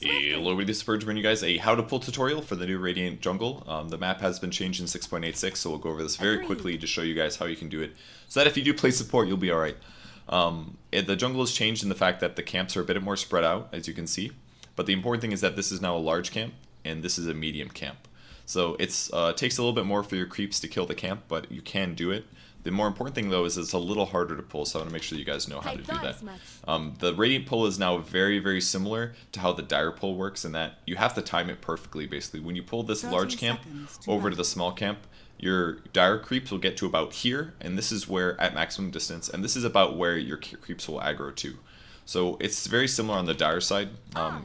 Hello, this is Purge bringing you guys a how to pull tutorial for the new Radiant jungle. The map has been changed in 6.86, so we'll go over this very quickly to show you guys how you can do it, so that if you do play support, you'll be alright. The jungle has changed in the fact that the camps are a bit more spread out, as you can see, but the important thing is that this is now a large camp, and this is a medium camp. So it takes a little bit more for your creeps to kill the camp, but you can do it. The more important thing, though, is it's a little harder to pull, so I want to make sure you guys know how to do that. The Radiant pull is now very, very similar to how the Dire pull works, in that you have to time it perfectly, basically. When you pull this large camp over to the small camp, your Dire creeps will get to about here, and this is where, at maximum distance, and this is about where your creeps will aggro to. So it's very similar on the Dire side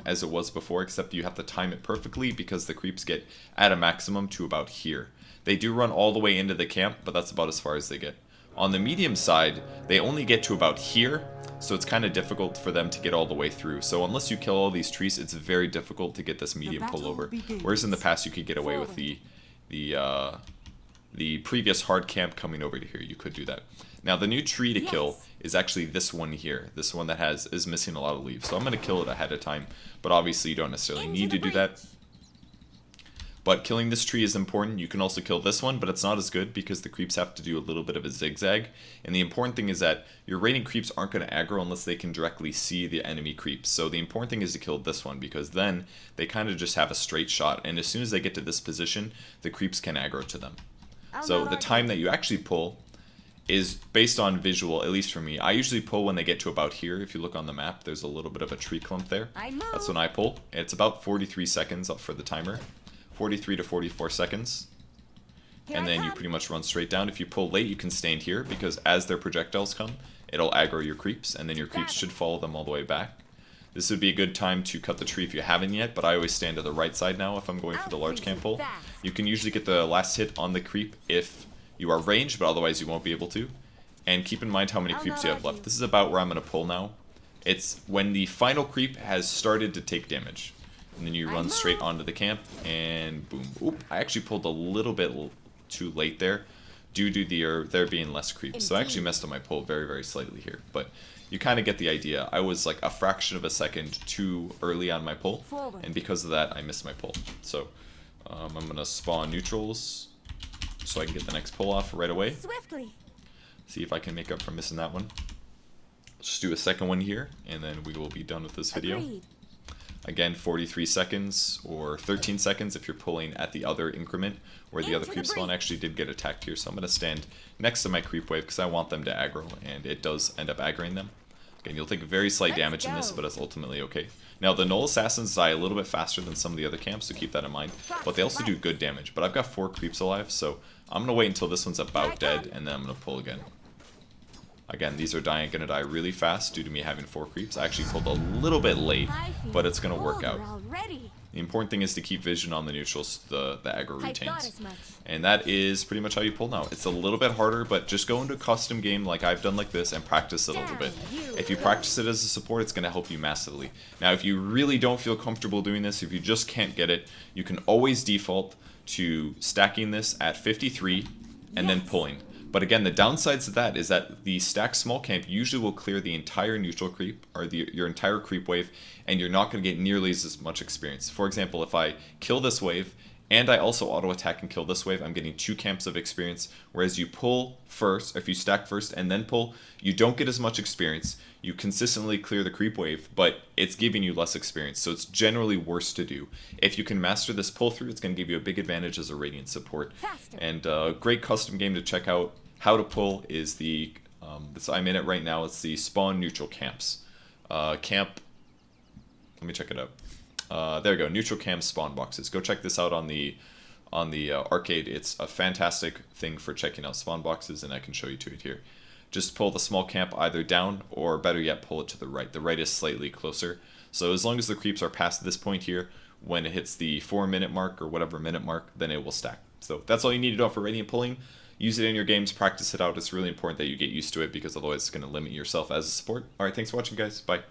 as it was before, except you have to time it perfectly because the creeps get at a maximum to about here. They do run all the way into the camp, but that's about as far as they get. On the medium side, they only get to about here, so it's kind of difficult for them to get all the way through. So unless you kill all these trees, it's very difficult to get this medium pull over. Whereas in the past, you could get away with the previous hard camp coming over to here. You could do that. Now the new tree to kill is actually this one here. This one that is missing a lot of leaves. So I'm going to kill it ahead of time, but obviously you don't necessarily need to do that. But killing this tree is important. You can also kill this one, but it's not as good because the creeps have to do a little bit of a zigzag. And the important thing is that your Radiant creeps aren't going to aggro unless they can directly see the enemy creeps. So the important thing is to kill this one, because then they kind of just have a straight shot. And as soon as they get to this position, the creeps can aggro to them. So the time that you actually pull is based on visual, at least for me. I usually pull when they get to about here. If you look on the map, there's a little bit of a tree clump there. That's when I pull. It's about 43 seconds up for the timer. 43 to 44 seconds, and then you pretty much run straight down. If you pull late, you can stand here, because as their projectiles come, it'll aggro your creeps, and then your creeps should follow them all the way back. This would be a good time to cut the tree if you haven't yet, but I always stand to the right side now if I'm going for the large camp pull. You can usually get the last hit on the creep if you are ranged, but otherwise you won't be able to. And keep in mind how many creeps you have left. This is about where I'm going to pull now. It's when the final creep has started to take damage. And then you run straight onto the camp, and boom. Oop, I actually pulled a little bit too late there, due to there being less creeps. So I actually messed up my pull very, very slightly here. But you kind of get the idea. I was like a fraction of a second too early on my pull, and because of that, I missed my pull. So I'm going to spawn neutrals so I can get the next pull off right away. See if I can make up for missing that one. Just do a second one here, and then we will be done with this video. Again, 43 seconds or 13 seconds if you're pulling at the other increment where the other creep spawn. Actually did get attacked here, so I'm going to stand next to my creep wave because I want them to aggro, and it does end up aggroing them. Again, you'll take very slight damage in this, but it's ultimately okay. Now, the Null Assassins die a little bit faster than some of the other camps, so keep that in mind. But they also do good damage. But I've got 4 creeps alive, so I'm going to wait until this one's about dead, and then I'm going to pull again. Again, these are going to die really fast due to me having 4 creeps. I actually pulled a little bit late, but it's going to work out. The important thing is to keep vision on the neutrals, the aggro retains. And that is pretty much how you pull now. It's a little bit harder, but just go into a custom game like I've done like this and practice it a little bit. If you practice it as a support, it's going to help you massively. Now, if you really don't feel comfortable doing this, if you just can't get it, you can always default to stacking this at 53 and then pulling. But again, the downsides to that is that the stacked small camp usually will clear the entire neutral creep, or your entire creep wave, and you're not going to get nearly as much experience. For example, if I kill this wave, and I also auto-attack and kill this wave, I'm getting 2 camps of experience, whereas you pull first, if you stack first and then pull, you don't get as much experience. You consistently clear the creep wave, but it's giving you less experience, so it's generally worse to do. If you can master this pull through, it's going to give you a big advantage as a Radiant support. And a great custom game to check out how to pull is the, I'm in it right now, it's the Spawn Neutral Camps. Let me check it out. There we go, Neutral Camp Spawn Boxes. Go check this out on the arcade. It's a fantastic thing for checking out spawn boxes, and I can show you to it here. Just pull the small camp either down, or better yet, pull it to the right. The right is slightly closer. So as long as the creeps are past this point here, when it hits the 4-minute mark or whatever minute mark, then it will stack. So that's all you need to do for Radiant pulling. Use it in your games, practice it out. It's really important that you get used to it, because otherwise it's going to limit yourself as a support. Alright, thanks for watching, guys. Bye.